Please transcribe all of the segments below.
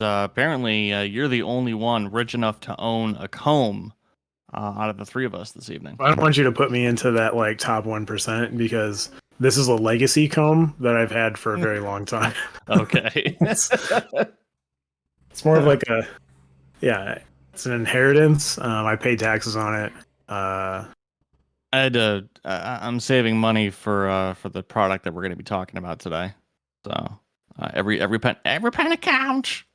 Apparently, you're the only one rich enough to own a comb out of the three of us this evening. I don't want you to put me into that like top 1% because this is a legacy comb that I've had for a very long time. Okay. it's, it's more of like yeah, it's an inheritance. I pay taxes on it. I had to. I'm saving money for the product that we're going to be talking about today. So every penny counts.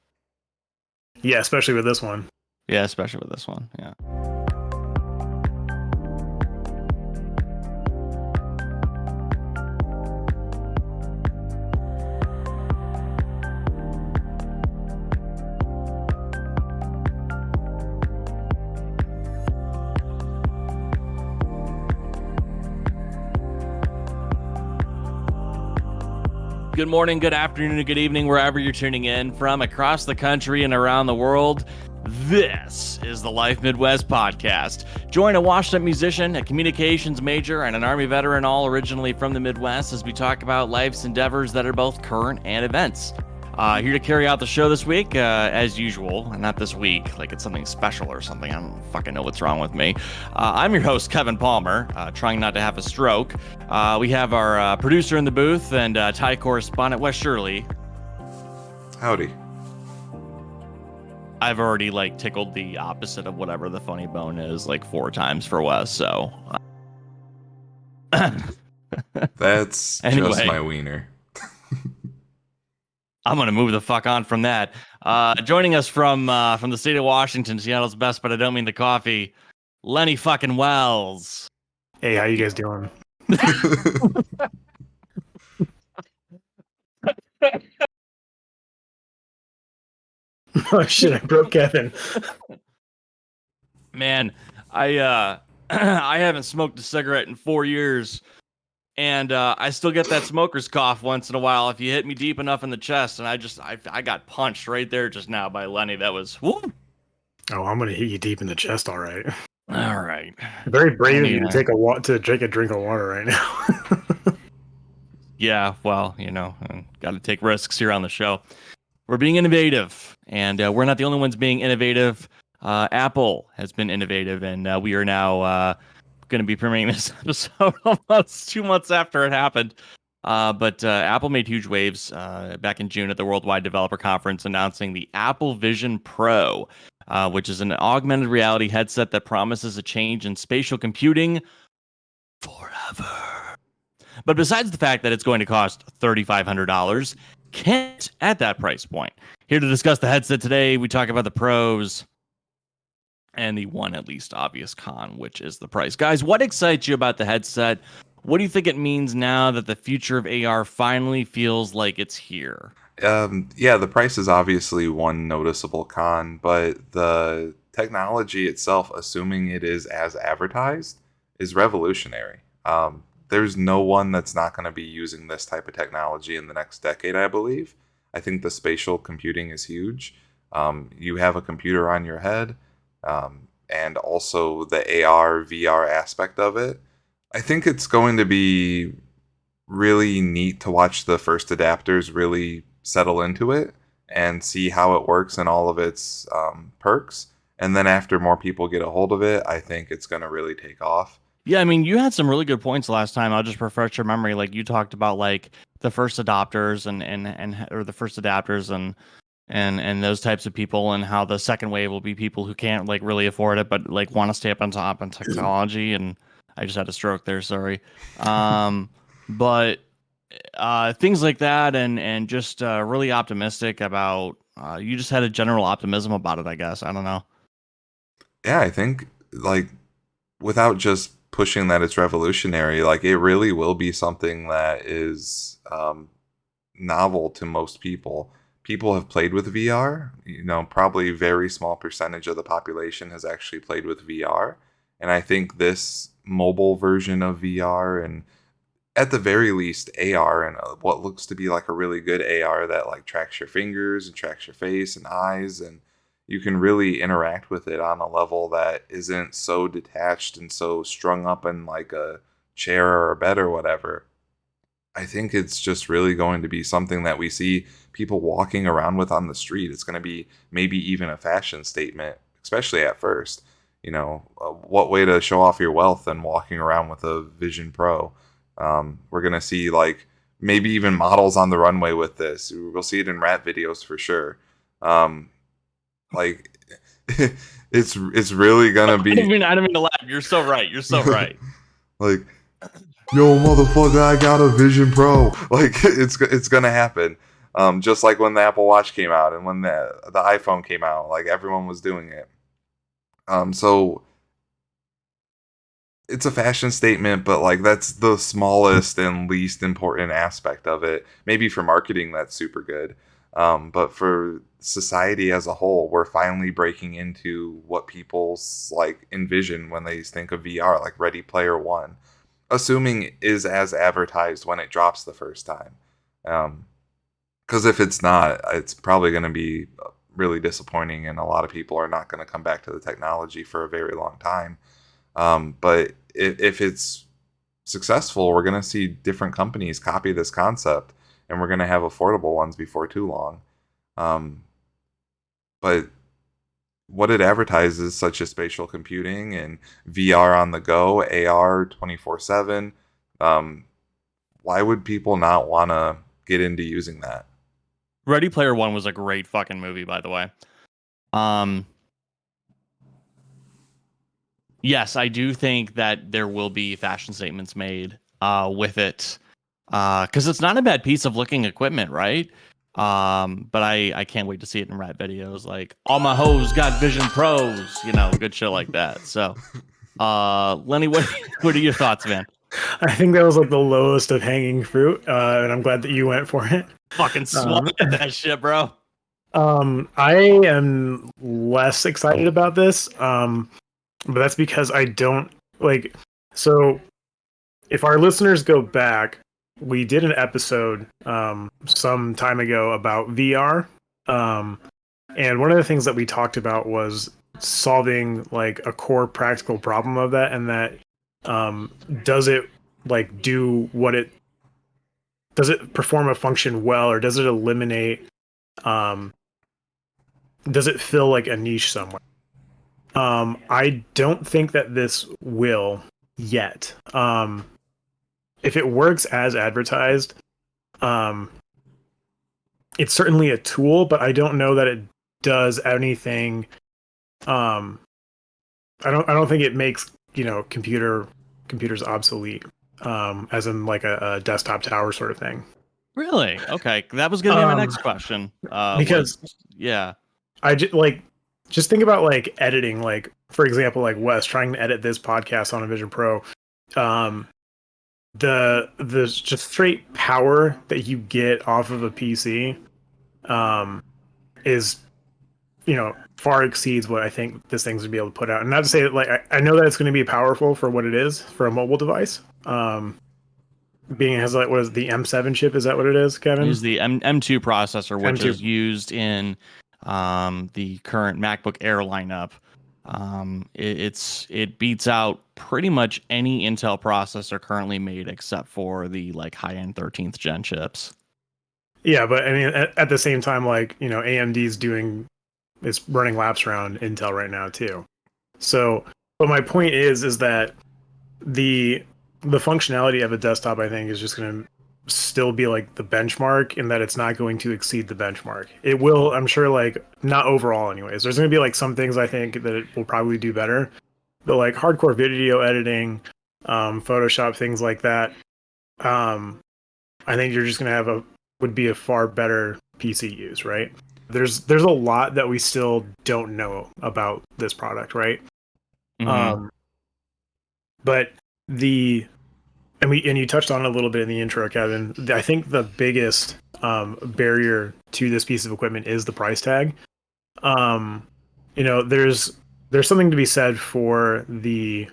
Yeah, especially with this one. Yeah, especially with this one. Yeah. Good morning, good afternoon, and good evening, wherever you're tuning in from across the country and around the world. This is the Life Midwest podcast. Join a washed-up musician, a communications major, and an Army veteran, all originally from the Midwest, as we talk about life's endeavors that are both current and events. Here to carry out the show this week, as usual, and not this week, like it's something special or something. I don't fucking know what's wrong with me. I'm your host, Kevin Palmer, trying not to have a stroke. We have our producer in the booth and Thai correspondent, Wes Shirley. Howdy. I've already tickled the opposite of whatever the funny bone is 4 times for Wes, so. That's anyway. Just my wiener. I'm gonna move the fuck on from that. Joining us from the state of Washington, Seattle's best, but I don't mean the coffee. Lenny fucking Wells. Hey, how you guys doing? Oh shit! I broke Kevin. Man, I I haven't smoked a cigarette in 4 years. And I still get that smoker's cough once in a while if you hit me deep enough in the chest. And I got punched right there just now by Lenny. That was woo. Oh, I'm gonna hit you deep in the chest. All right. All right. Very brave of you to take a drink of water right now. Yeah, well, got to take risks here on the show. We're being innovative, and we're not the only ones being innovative. Apple has been innovative, and we are now going to be premiering this episode almost 2 months after it happened. But Apple made huge waves back in June at the Worldwide Developer Conference, announcing the Apple Vision Pro, which is an augmented reality headset that promises a change in spatial computing forever. But besides the fact that it's going to cost $3,500, can't at that price point. Here to discuss the headset today, we talk about the pros and the one at least obvious con, which is the price. Guys, what excites you about the headset? What do you think it means now that the future of AR finally feels like it's here? Yeah, the price is obviously one noticeable con, but the technology itself, assuming it is as advertised, is revolutionary. There's no one that's not going to be using this type of technology in the next decade, I believe. I think the spatial computing is huge. You have a computer on your head, and also the AR, VR aspect of it. I think it's going to be really neat to watch the first adapters really settle into it and see how it works and all of its perks. And then after more people get a hold of it, I think it's going to really take off. Yeah, I mean, you had some really good points last time. I'll just refresh your memory. You talked about the first adopters or the first adapters and those types of people, and how the second wave will be people who can't really afford it but want to stay up on top on technology. And I just had a stroke there, sorry. But things like that, and just really optimistic about you just had a general optimism about it, I guess. I don't know. Yeah, I think without just pushing that it's revolutionary, it really will be something that is novel to most people. People have played with VR. Probably a very small percentage of the population has actually played with VR. And I think this mobile version of VR, and at the very least AR, and what looks to be a really good AR that tracks your fingers and tracks your face and eyes, and you can really interact with it on a level that isn't so detached and so strung up in a chair or a bed or whatever. I think it's just really going to be something that we see people walking around with on the street. It's going to be maybe even a fashion statement, especially at first. What way to show off your wealth than walking around with a Vision Pro? We're going to see like maybe even models on the runway with this. We'll see it in rap videos for sure. Like it's really going to be I don't mean to laugh. You're so right. You're so right. like, yo, motherfucker, I got a Vision Pro. Like, it's gonna happen. Just like when the Apple Watch came out and when the iPhone came out, like everyone was doing it. So it's a fashion statement, but like that's the smallest and least important aspect of it. Maybe for marketing, that's super good. But for society as a whole, we're finally breaking into what people's like envision when they think of VR, like Ready Player One, assuming is as advertised when it drops the first time. Because if it's not, it's probably going to be really disappointing, and a lot of people are not going to come back to the technology for a very long time. But if it's successful, we're going to see different companies copy this concept, and we're going to have affordable ones before too long. But what it advertises, such as spatial computing and VR on the go, AR 24/7, why would people not want to get into using that? Ready Player One was a great fucking movie, by the way. Yes, I do think that there will be fashion statements made with it, because it's not a bad piece of looking equipment, right? But I can't wait to see it in rap videos. Like, all my hoes got Vision Pros, good shit like that. So, Lenny, what are your thoughts, man? I think that was like the lowest of hanging fruit, and I'm glad that you went for it. Fucking swat that shit, bro. I am less excited about this, but that's because I don't like. So, if our listeners go back, we did an episode some time ago about VR, and one of the things that we talked about was solving like a core practical problem of that, and that does it like do what it does it perform a function well, or does it eliminate does it fill like a niche somewhere? I don't think that this will yet. If it works as advertised, it's certainly a tool, but I don't know that it does anything. I don't think it makes computers obsolete, as in like a desktop tower sort of thing. Really? Okay, that was gonna be my next question. Because yeah, I just think about like editing, like for example, like Wes trying to edit this podcast on a Vision Pro. The just straight power that you get off of a PC is far exceeds what I think this thing's gonna be able to put out. And not to say that like I know that it's going to be powerful for what it is for a mobile device. Being it has like what is the M7 chip? Is that what it is, Kevin? use the M2 processor, which M2. is used in the current MacBook Air lineup. It beats out pretty much any Intel processor currently made, except for the like high-end 13th gen chips. Yeah, but I mean, at the same time, like AMD's it's running laps around Intel right now too. So, but my point is that the functionality of a desktop, I think, is just going to still be like the benchmark, in that it's not going to exceed the benchmark. It will, I'm sure, like not overall anyways. There's going to be like some things I think that it will probably do better, but like hardcore video editing, Photoshop, things like that. I think you're just going to would be a far better PC use, right? There's a lot that we still don't know about this product, right? Mm-hmm. But and you touched on it a little bit in the intro, Kevin. I think the biggest barrier to this piece of equipment is the price tag. There's something to be said for the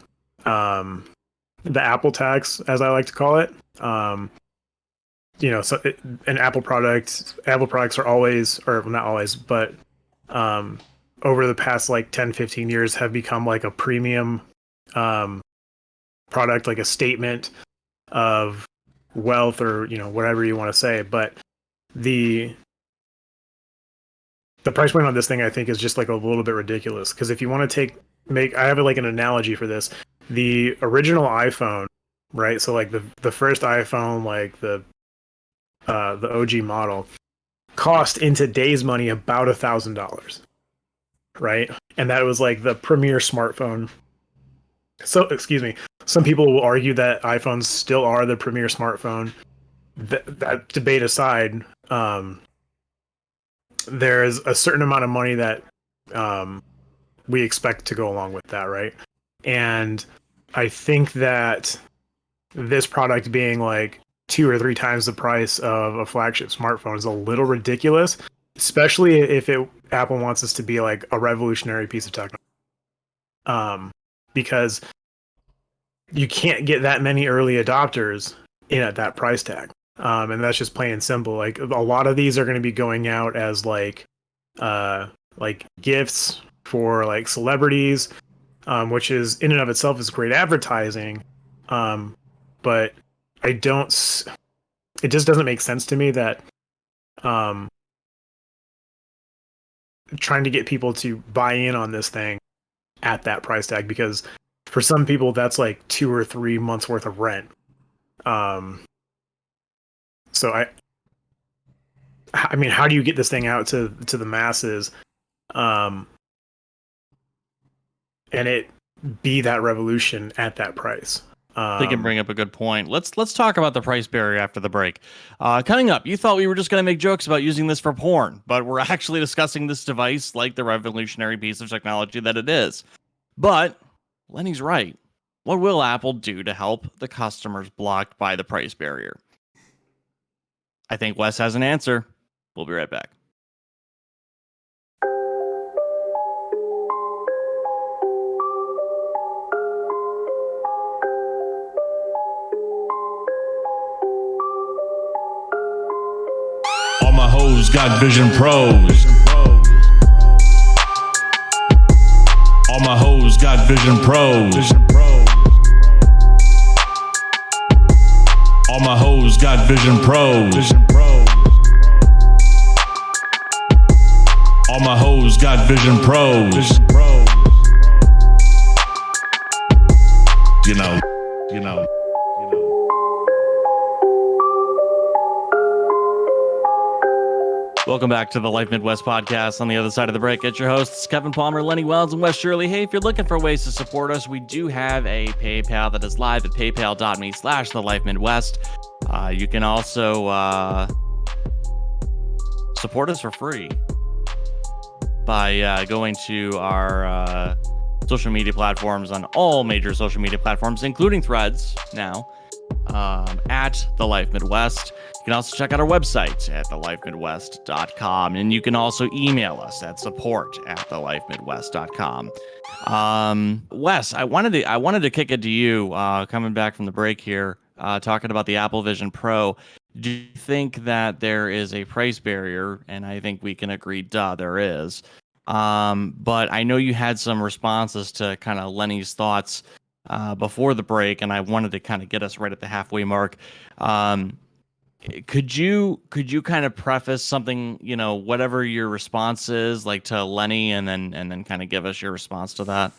Apple tax, as I like to call it. An Apple products are always, or not always, but over the past like 10, 15 years have become like a premium product, like a statement of wealth, or whatever you want to say. But the price point on this thing, I think, is just like a little bit ridiculous. Because if you want to I have like an analogy for this. The original iPhone, right? So like the first iPhone, like the OG model, cost in today's money about $1,000, right? And that was like the premier smartphone. So, excuse me. Some people will argue that iPhones still are the premier smartphone. That debate aside, there's a certain amount of money that we expect to go along with that, right? And I think that this product being like 2 or 3 times the price of a flagship smartphone is a little ridiculous, especially if Apple wants this to be like a revolutionary piece of technology. Because you can't get that many early adopters in at that price tag. And that's just plain and simple. Like a lot of these are going to be going out as like gifts for like celebrities, which is in and of itself is great advertising. But it just doesn't make sense to me that trying to get people to buy in on this thing at that price tag, because for some people that's like 2 or 3 months worth of rent. So I mean, how do you get this thing out to the masses, and it be that revolution at that price? They can bring up a good point. Let's talk about the price barrier after the break. Coming up, you thought we were just going to make jokes about using this for porn, but we're actually discussing this device like the revolutionary piece of technology that it is. But Lenny's right. What will Apple do to help the customers blocked by the price barrier? I think Wes has an answer. We'll be right back. All my hoes got Vision Pros. All my hoes got Vision Pros. All my hoes got Vision Pros. All my hoes got Vision Pros. You know. Welcome back to the Life Midwest podcast. On the other side of the break, it's your hosts, Kevin Palmer, Lenny Wells, and Wes Shirley. Hey, if you're looking for ways to support us, we do have a PayPal that is live at paypal.me/thelifemidwest. You can also support us for free by going to our social media platforms on all major social media platforms, including Threads now, at The Life Midwest. You can also check out our website at thelifemidwest.com, and you can also email us at support@thelifemidwest.com. Wes, I wanted to kick it to you, coming back from the break here, talking about the Apple Vision Pro. Do you think that there is a price barrier? And I think we can agree, there is. But I know you had some responses to kind of Lenny's thoughts before the break, and I wanted to kind of get us right at the halfway mark. Could you kind of preface something, whatever your response is, like to Lenny, and then kind of give us your response to that?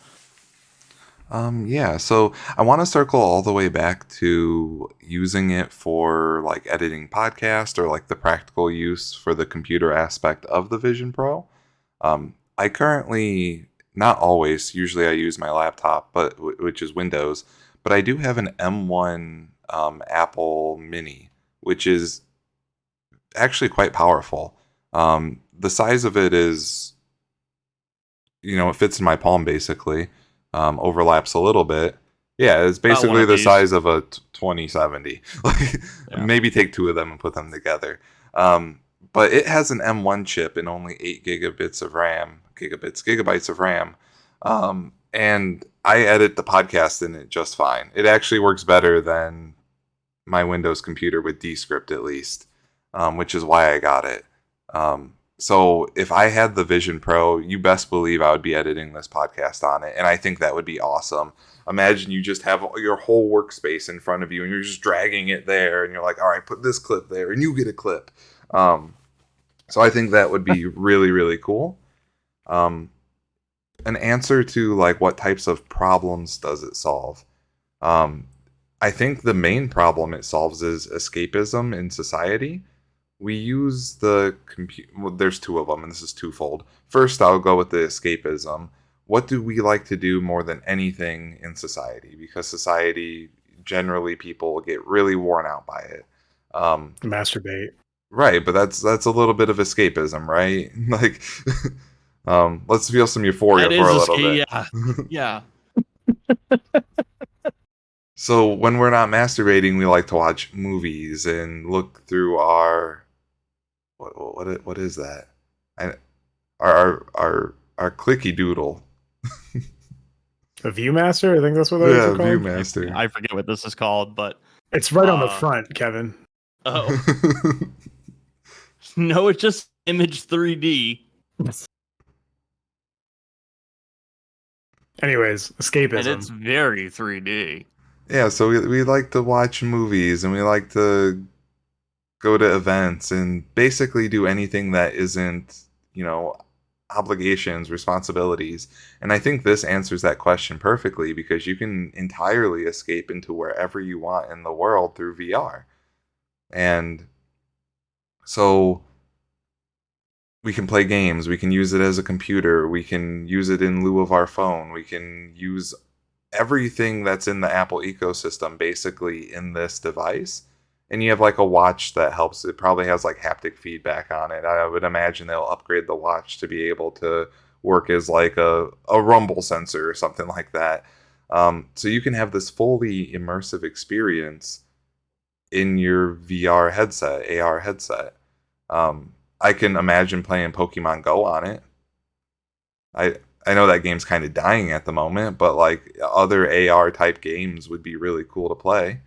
Yeah, so I want to circle all the way back to using it for like editing podcast, or like the practical use for the computer aspect of the Vision Pro. I currently, not always, usually I use my laptop, but which is Windows, but I do have an M1 Apple Mini, which is actually quite powerful. The size of it is, it fits in my palm basically. Overlaps a little bit. Yeah, it's basically the size of a 2070. Maybe take 2 of them and put them together. But it has an M1 chip and only 8 gigabytes of RAM. And I edit the podcast in it just fine. It actually works better than my Windows computer with Descript, at least, which is why I got it. So if I had the Vision Pro, you best believe I would be editing this podcast on it. And I think that would be awesome. Imagine you just have your whole workspace in front of you and you're just dragging it there and you're like, all right, put this clip there and you get a clip. So I think that would be really, really cool. An answer to like what types of problems does it solve? I think the main problem it solves is escapism in society. We use the well, there's two of them, and this is twofold. First, I'll go with the escapism. What do we like to do more than anything in society? Because society, generally, people get really worn out by it. Masturbate. Right, but that's a little bit of escapism, right? Like, let's feel some euphoria That for a is little bit. Yeah. So when we're not masturbating, we like to watch movies and look through our what is that? Our clicky doodle. A Viewmaster? I think that's what those are called. Viewmaster. I forget what this is called, but It's right on the front, Kevin. oh no, it's just Image 3D, Anyways, and escapism. it's very 3D. Yeah, so we like to watch movies and we like to go to events and basically do anything that isn't, obligations, responsibilities. And I think this answers that question perfectly because you can entirely escape into wherever you want in the world through VR. And so we can play games, we can use it as a computer, we can use it in lieu of our phone, we can use everything that's in the Apple ecosystem basically in this device. And you have like a watch that helps. It probably has like haptic feedback on it. I would imagine they'll upgrade the watch to be able to work as like a rumble sensor or something like that. So you can have this fully immersive experience in your VR headset, AR headset. I can imagine playing Pokemon Go on it. I know that game's kind of dying at the moment, but like other AR type games would be really cool to play.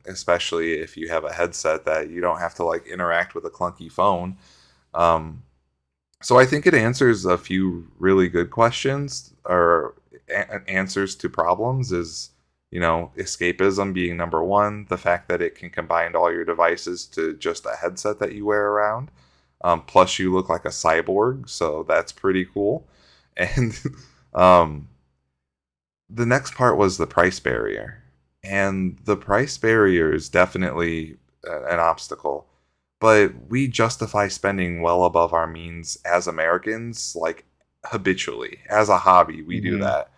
Especially if you have a headset that you don't have to like interact with a clunky phone. So I think it answers a few really good questions or answers to problems is, escapism being number one, the fact that it can combine all your devices to just a headset that you wear around. Plus you look like a cyborg, so that's pretty cool. And the next part was the price barrier. And the price barrier is definitely an obstacle. But we justify spending well above our means as Americans, like habitually. As a hobby, we do that.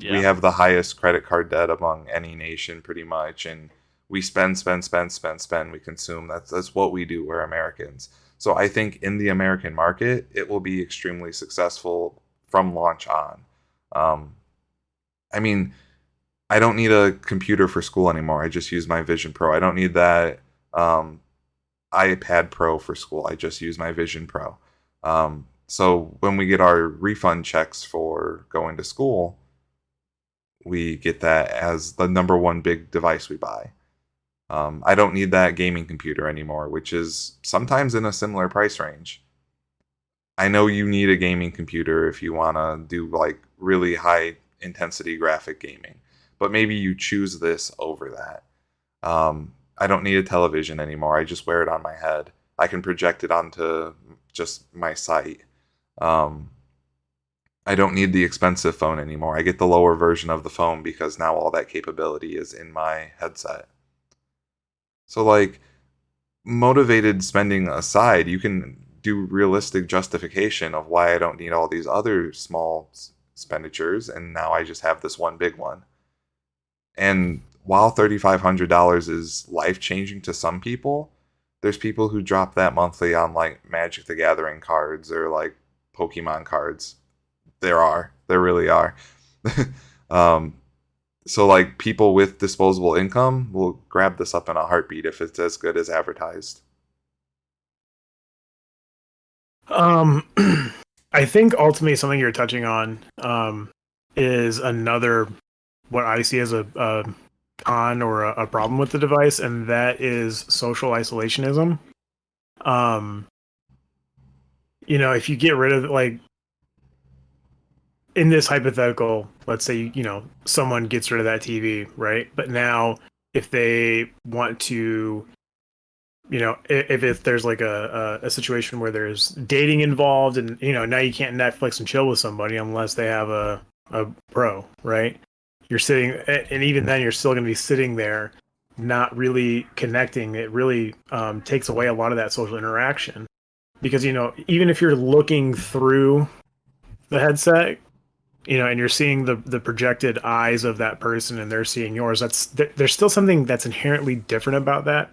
We have the highest credit card debt among any nation, pretty much. And we spend. We consume. That's what we do. We're Americans. So I think in the American market, it will be extremely successful from launch on. I don't need a computer for school anymore. I just use my Vision Pro. I don't need that iPad Pro for school. I just use my Vision Pro. So when we get our refund checks for going to school, we get that as the number one big device we buy. I don't need that gaming computer anymore, which is sometimes in a similar price range. I know you need a gaming computer if you want to do like really high intensity graphic gaming. But maybe you choose this over that. I don't need a television anymore. I just wear it on my head. I can project it onto just my site. I don't need the expensive phone anymore. I get the lower version of the phone because now all that capability is in my headset. So like motivated spending aside, you can do realistic justification of why I don't need all these other small expenditures and now I just have this one big one. And while $3,500 is life-changing to some people, there's people who drop that monthly on like Magic the Gathering cards or like Pokemon cards. There really are. So like people with disposable income will grab this up in a heartbeat if it's as good as advertised. I think ultimately something you're touching on is another what I see as a con or a problem with the device, and that is social isolationism. if you get rid of like in this hypothetical, let's say someone gets rid of that TV, right? But now if they want to, if there's like a situation where there's dating involved, and now you can't Netflix and chill with somebody unless they have a pro, right? You're sitting, and even then you're still going to be sitting there not really connecting. It really takes away a lot of that social interaction, because even if you're looking through the headset, and you're seeing the projected eyes of that person and they're seeing yours, there's still something that's inherently different about that,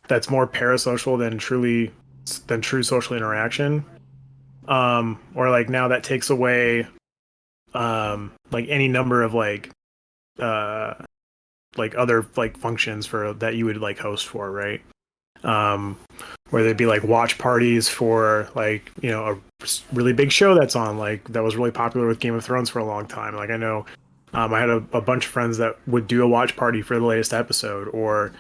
that's more parasocial than true social interaction. Or like now that takes away like any number of uh like other like functions for that you would like host for, right? um where there'd be like watch parties for like a really big show that's on, like that was really popular with Game of Thrones for a long time. Like I know I had a bunch of friends that would do a watch party for the latest episode, or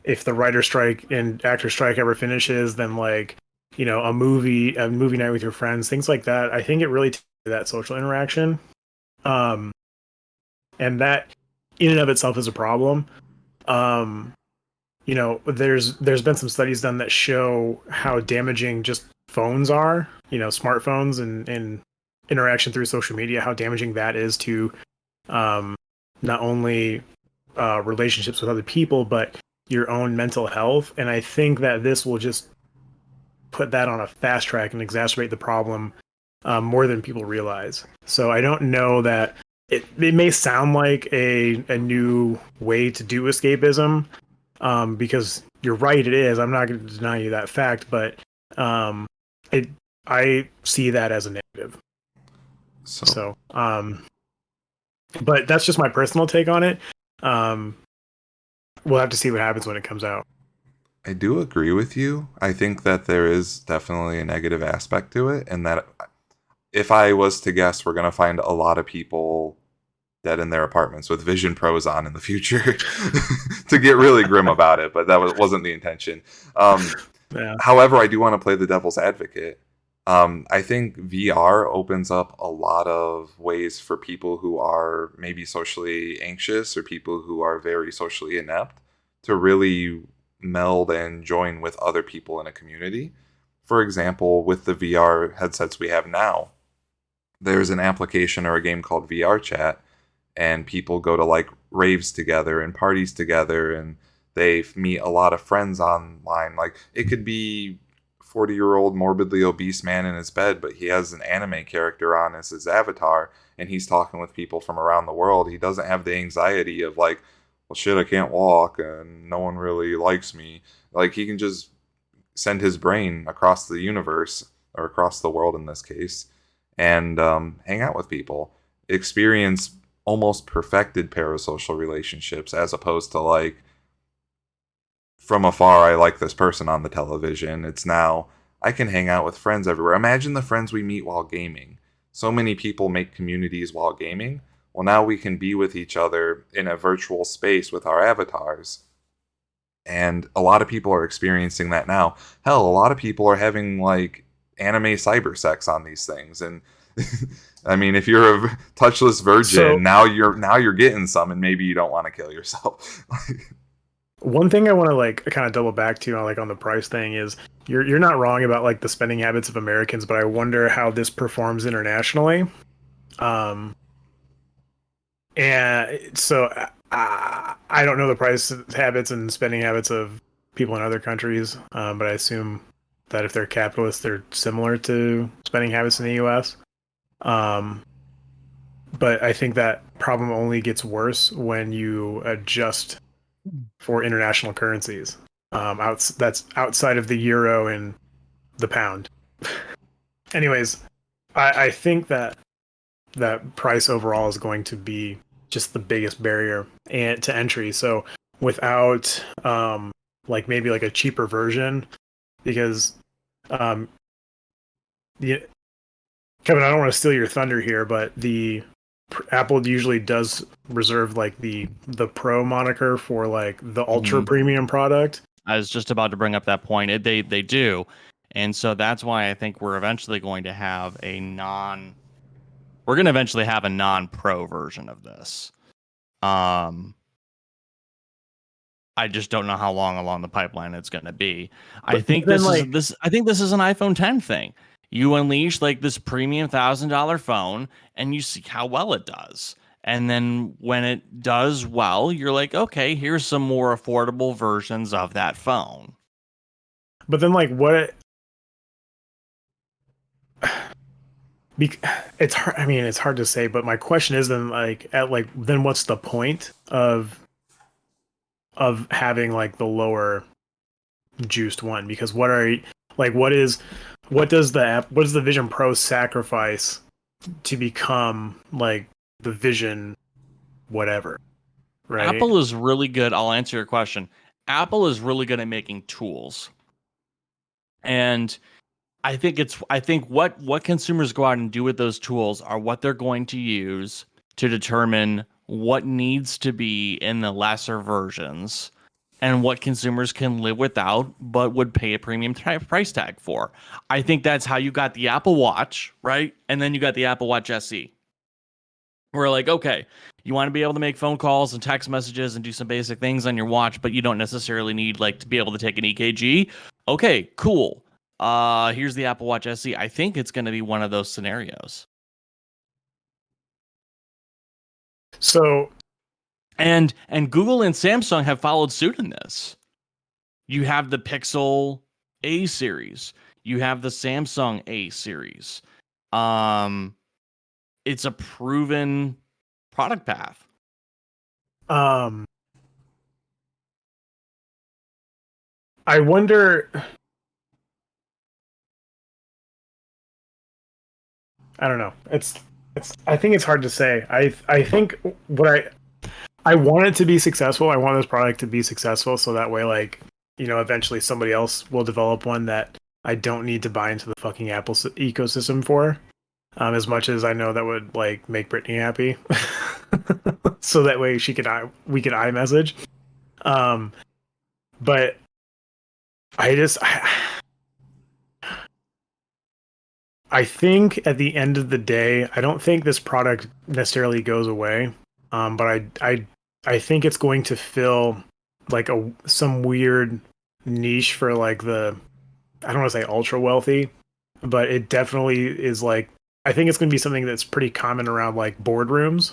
if the writer strike and actor strike ever finishes, then like a movie night with your friends, things like that. I think it really takes that social interaction, um and that in and of itself is a problem. um there's been some studies done that show how damaging just phones are, smartphones and interaction through social media, how damaging that is to not only relationships with other people, but your own mental health. And I think that this will just put that on a fast track and exacerbate the problem more than people realize. So I don't know that it may sound like a new way to do escapism, because you're right, it is. I'm not going to deny you that fact, but um, I see that as a negative. So, but that's just my personal take on it. We'll have to see what happens when it comes out. I do agree with you. I think that there is definitely a negative aspect to it, and that if I was to guess, we're going to find a lot of people dead in their apartments with Vision Pros on in the future, to get really grim about it, but that wasn't the intention. Yeah. However, I do want to play the devil's advocate. I think VR opens up a lot of ways for people who are maybe socially anxious or people who are very socially inept to really meld and join with other people in a community. For example, with the VR headsets we have now, there's an application or a game called VR Chat, and people go to like raves together and parties together, and they meet a lot of friends online. Like it could be 40-year-old morbidly obese man in his bed, but he has an anime character on as his avatar, and he's talking with people from around the world. He doesn't have the anxiety of like, well, shit, I can't walk and no one really likes me. Like he can just send his brain across the universe, or across the world in this case, and hang out with people, experience almost perfected parasocial relationships, as opposed to like, from afar, I like this person on the television. It's now, I can hang out with friends everywhere. Imagine the friends we meet while gaming. So many people make communities while gaming. Well, now we can be with each other in a virtual space with our avatars. And a lot of people are experiencing that now. Hell, a lot of people are having like anime cyber sex on these things. And I mean, if you're a touchless virgin, now you're getting some, and maybe you don't want to kill yourself. One thing I want to like kind of double back to, like on the price thing, is you're not wrong about like the spending habits of Americans, but I wonder how this performs internationally. And so I don't know the price habits and spending habits of people in other countries, but I assume that if they're capitalist, they're similar to spending habits in the U.S. But I think that problem only gets worse when you adjust for international currencies. That's outside of the euro and the pound. Anyways, I think that price overall is going to be just the biggest barrier to entry. So without like maybe like a cheaper version, because Kevin, I don't want to steal your thunder here, but Apple usually does reserve like the Pro moniker for like the ultra premium product. I was just about to bring up that point. They do. And so that's why I think we're eventually going to have we're going to eventually have a non-pro version of this. I just don't know how long along the pipeline it's going to be. I think then, I think this is an iPhone 10 thing. You unleash like this premium $1,000 phone and you see how well it does. And then when it does well, you're like, okay, here's some more affordable versions of that phone. But then, like, what? It's hard. I mean, it's hard to say. But my question is, then, then what's the point of having like the lower juiced one? Because what does the Vision Pro sacrifice to become like the Vision whatever, right? Apple is really good. I'll answer your question. Apple is really good at making tools. And I think what consumers go out and do with those tools are what they're going to use to determine what needs to be in the lesser versions and what consumers can live without but would pay a premium price tag for. I think that's how you got the Apple Watch, right? And then you got the Apple Watch SE. We're like, okay, you want to be able to make phone calls and text messages and do some basic things on your watch, but you don't necessarily need like to be able to take an EKG. Okay, cool. Here's the Apple Watch SE. I think it's going to be one of those scenarios. So, and Google and Samsung have followed suit in this. You have the Pixel A series. You have the Samsung A series. It's a proven product path. I wonder. I don't know. I think it's hard to say. I think what I want it to be successful. I want this product to be successful, so that way, like, you know, eventually somebody else will develop one that I don't need to buy into the fucking Apple ecosystem for. As much as I know that would like make Brittany happy, so that way we could iMessage. But I think at the end of the day, I don't think this product necessarily goes away. But I think it's going to fill like some weird niche for like I don't want to say ultra wealthy, but it definitely is like, I think it's going to be something that's pretty common around like boardrooms.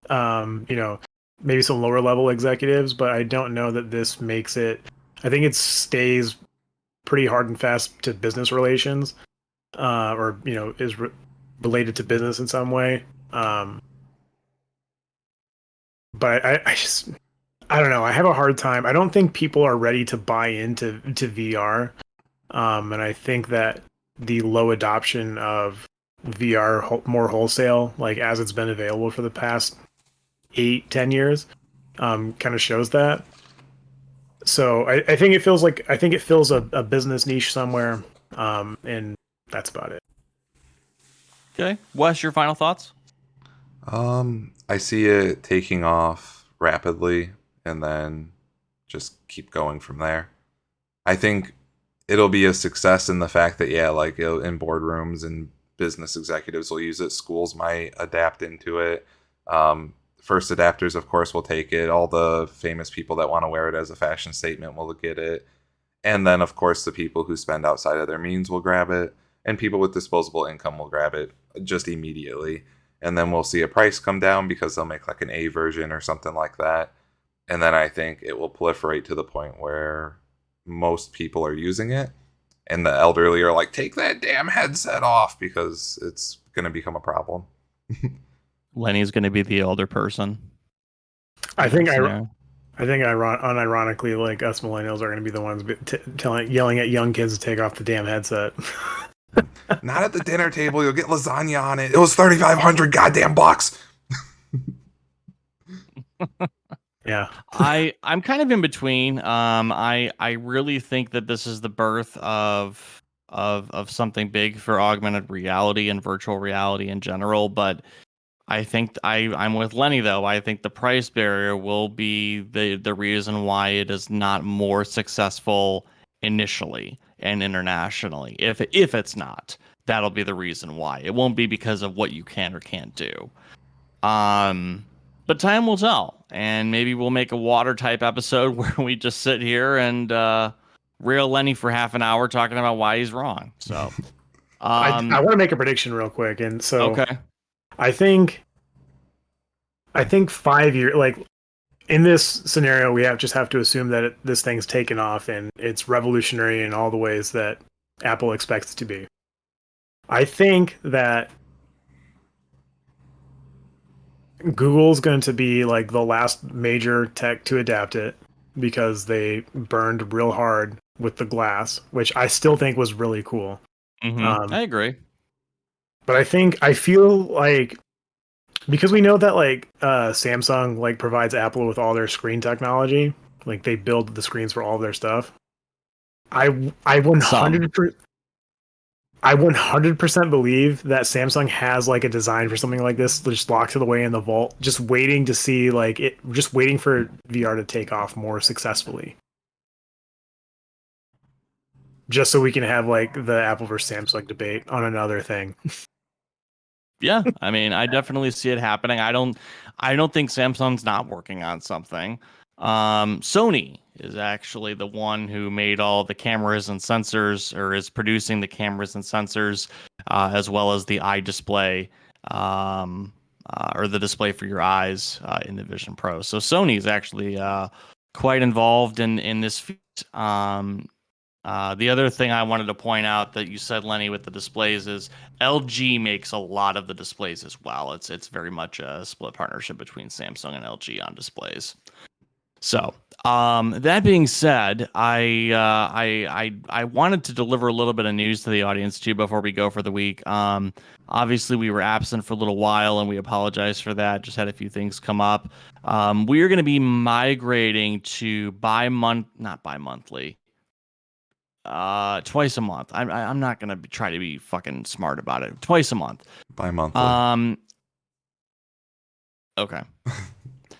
You know, maybe some lower level executives, but I don't know that this makes it. I think it stays pretty hard and fast to business relations, or you know, is related to business in some way. But I don't know. I have a hard time. I don't think people are ready to buy into VR, and I think that the low adoption of VR more wholesale, like as it's been available for the past 8-10 years, kind of shows that. So I think it feels like, I think it fills a business niche somewhere, and that's about it. Okay, Wes, your final thoughts? I see it taking off rapidly and then just keep going from there. I think it'll be a success in the fact that, yeah, like in boardrooms and business executives will use it. Schools might adapt into it. First adapters, of course, will take it. All the famous people that want to wear it as a fashion statement will get it. And then, of course, the people who spend outside of their means will grab it. And people with disposable income will grab it just immediately. And then we'll see a price come down because they'll make like an A version or something like that. And then I think it will proliferate to the point where most people are using it. And the elderly are like, take that damn headset off, because it's going to become a problem. Lenny's going to be the elder person. I think unironically, like us millennials are going to be the ones yelling at young kids to take off the damn headset. Not at the dinner table. You'll get lasagna on it. It was 3,500 goddamn bucks. Yeah. I'm kind of in between. I really think that this is the birth of something big for augmented reality and virtual reality in general, but I think I'm with Lenny though. I think the price barrier will be the reason why it is not more successful initially. and internationally. If it's not, that'll be the reason why. It won't be because of what you can or can't do. But time will tell, and maybe we'll make a water type episode where we just sit here and rail Lenny for half an hour talking about why he's wrong. So, I want to make a prediction real quick, and so okay, I think 5 years, like in this scenario, we have to assume that this thing's taken off and it's revolutionary in all the ways that Apple expects it to be. I think that Google's going to be like the last major tech to adapt it because they burned real hard with the glass, which I still think was really cool. I agree. But I feel like because we know that like Samsung like provides Apple with all their screen technology, like they build the screens for all of their stuff. I 100% believe that Samsung has like a design for something like this just locked away in the vault, just waiting to see just waiting for VR to take off more successfully. Just so we can have like the Apple versus Samsung debate on another thing. Yeah, I mean, I definitely see it happening. I don't think Samsung's not working on something. Sony is actually the one who made all the cameras and sensors, or is producing the cameras and sensors, as well as the eye display, or the display for your eyes in the Vision Pro. So Sony is actually quite involved in this feat. The other thing I wanted to point out that you said, Lenny, with the displays is LG makes a lot of the displays as well. It's very much a split partnership between Samsung and LG on displays. So, that being said, I wanted to deliver a little bit of news to the audience too before we go for the week. Obviously we were absent for a little while and we apologize for that. Just had a few things come up. We are going to be migrating to not bi-monthly. Twice a month. I'm not gonna try to be fucking smart about it. Twice a month. Bi-monthly. Okay.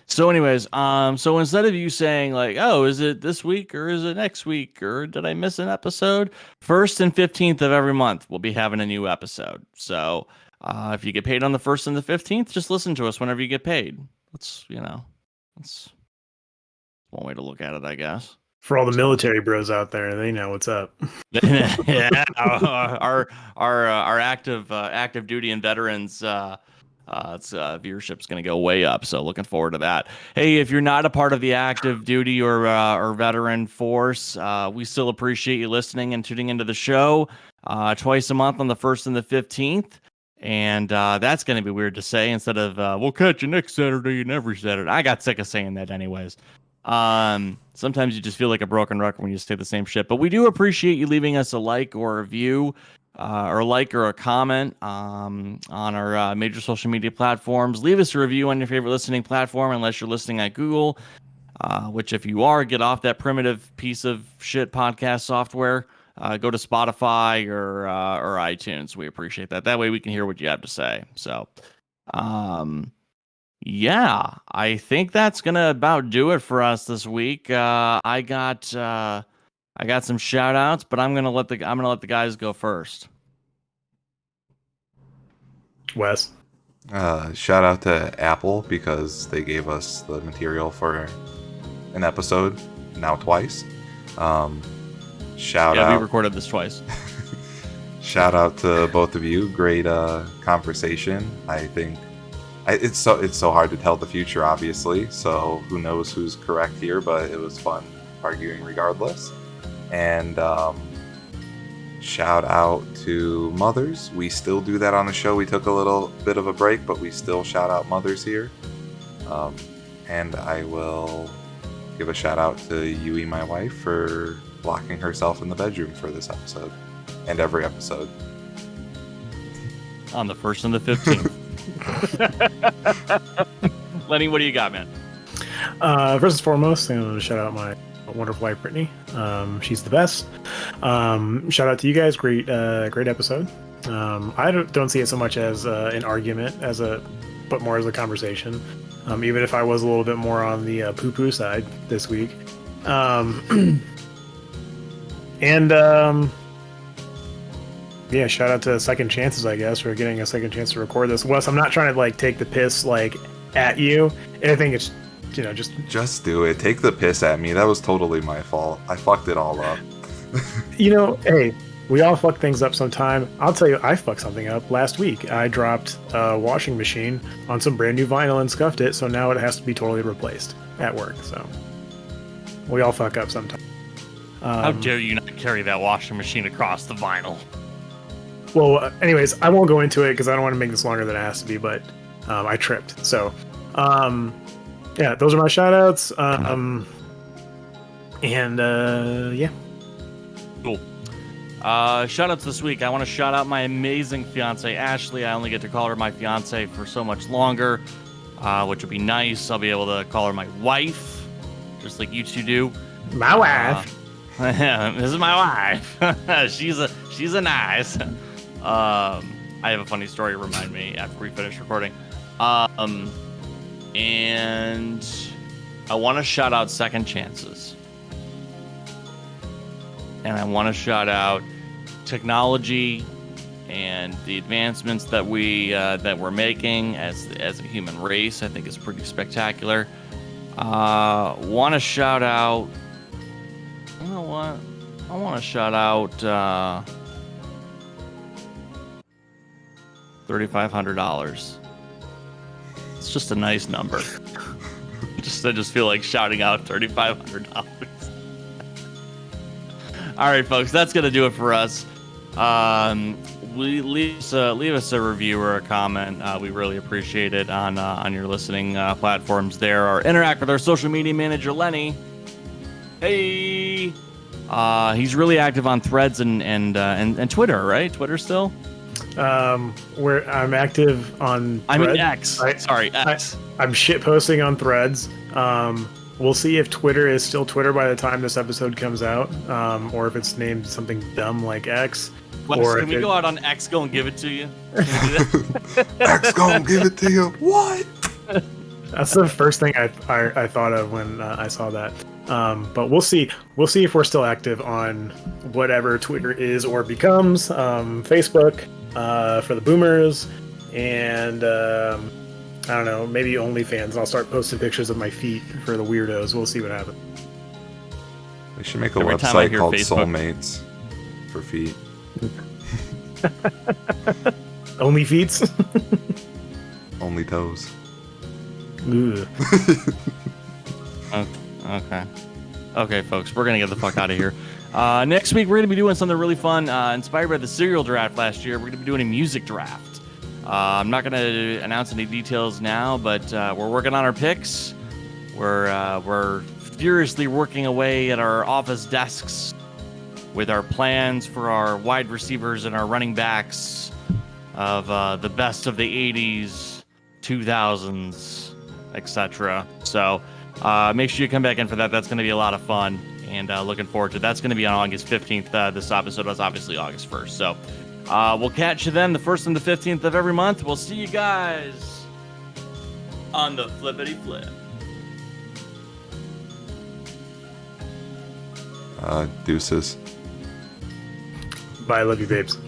So anyways, so instead of you saying like, oh, is it this week or is it next week or did I miss an episode? 1st and 15th of every month we'll be having a new episode. So if you get paid on the 1st and the 15th, just listen to us whenever you get paid. That's one way to look at it, I guess. For all the military bros out there, they know what's up. Yeah, our active duty and veterans viewership's going to go way up. So looking forward to that. Hey, if you're not a part of the active duty or veteran force, we still appreciate you listening and tuning into the show twice a month on the 1st and the 15th. And that's going to be weird to say instead of we'll catch you next Saturday and every Saturday. I got sick of saying that anyways. Sometimes you just feel like a broken record when you say the same shit, but we do appreciate you leaving us a like or a review, or a comment on our major social media platforms. Leave us a review on your favorite listening platform, unless you're listening at Google, which if you are, get off that primitive piece of shit podcast software. Go to Spotify or iTunes. We appreciate that. That way we can hear what you have to say. So, yeah, I think that's gonna about do it for us this week. I got some shout outs, but I'm gonna let the guys go first. Wes. Shout out to Apple because they gave us the material for an episode, now twice. Shout out. We recorded this twice. Shout out to both of you. Great conversation. I think it's so hard to tell the future, obviously. So who knows who's correct here? But it was fun arguing regardless. And shout out to mothers. We still do that on the show. We took a little bit of a break, but we still shout out mothers here. And I will give a shout out to Yui, my wife, for locking herself in the bedroom for this episode and every episode. On the 1st and the 15th. Lenny, what do you got, man? First and foremost, I'm going to shout out my wonderful wife, Brittany. She's the best. Shout out to you guys. Great episode. I don't see it so much as an argument, but more as a conversation. Even if I was a little bit more on the poo-poo side this week. And yeah, shout out to Second Chances, I guess, for getting a second chance to record this. Wes, I'm not trying to like take the piss like at you. I think it's Just do it. Take the piss at me. That was totally my fault. I fucked it all up. hey, we all fuck things up sometime. I'll tell you, I fucked something up last week. I dropped a washing machine on some brand new vinyl and scuffed it, so now it has to be totally replaced at work. So we all fuck up sometime. How dare you not carry that washing machine across the vinyl? Well, anyways, I won't go into it because I don't want to make this longer than it has to be, but I tripped. So, yeah, those are my shout outs. Yeah. Cool. Shout outs this week. I want to shout out my amazing fiance, Ashley. I only get to call her my fiance for so much longer, which would be nice. I'll be able to call her my wife, just like you two do. My wife. This is my wife. she's a nice. I have a funny story to remind me after we finish recording. And I want to shout out Second Chances. And I want to shout out technology and the advancements that we're making as a human race. I think is pretty spectacular. Want to shout out. You know what? I want to shout out $3,500. It's just a nice number. I just feel like shouting out $3,500. All right, folks, that's gonna do it for us. Leave us a review or a comment. We really appreciate it on your listening platforms there, or interact with our social media manager Lenny. Hey, he's really active on Threads and Twitter, right? Twitter still. Where I'm active on. I mean X. X. I'm shit posting on Threads. We'll see if Twitter is still Twitter by the time this episode comes out, or if it's named something dumb like X. Wes, can we go out on X, go and give it to you? X, go and give it to you. What? That's the first thing I thought of when I saw that. But we'll see. We'll see if we're still active on whatever Twitter is or becomes. Facebook for the boomers, and I don't know, maybe OnlyFans. I'll start posting pictures of my feet for the weirdos. We'll see what happens. We should make a Every time I website hear called Facebook. Soulmates for feet. Only feets? Only toes. Ooh. Okay, folks, we're gonna get the fuck out of here. Next week, we're gonna be doing something really fun, inspired by the cereal draft last year. We're gonna be doing a music draft. I'm not gonna announce any details now, but we're working on our picks. We're furiously working away at our office desks with our plans for our wide receivers and our running backs of the best of the 80s, 2000s, etc. So make sure you come back in for that. That's going to be a lot of fun, and looking forward to it. That's going to be on August 15th. This episode was obviously August 1st. So we'll catch you then, the 1st and the 15th of every month. We'll see you guys on the flippity flip. Deuces. Bye, love you, babes.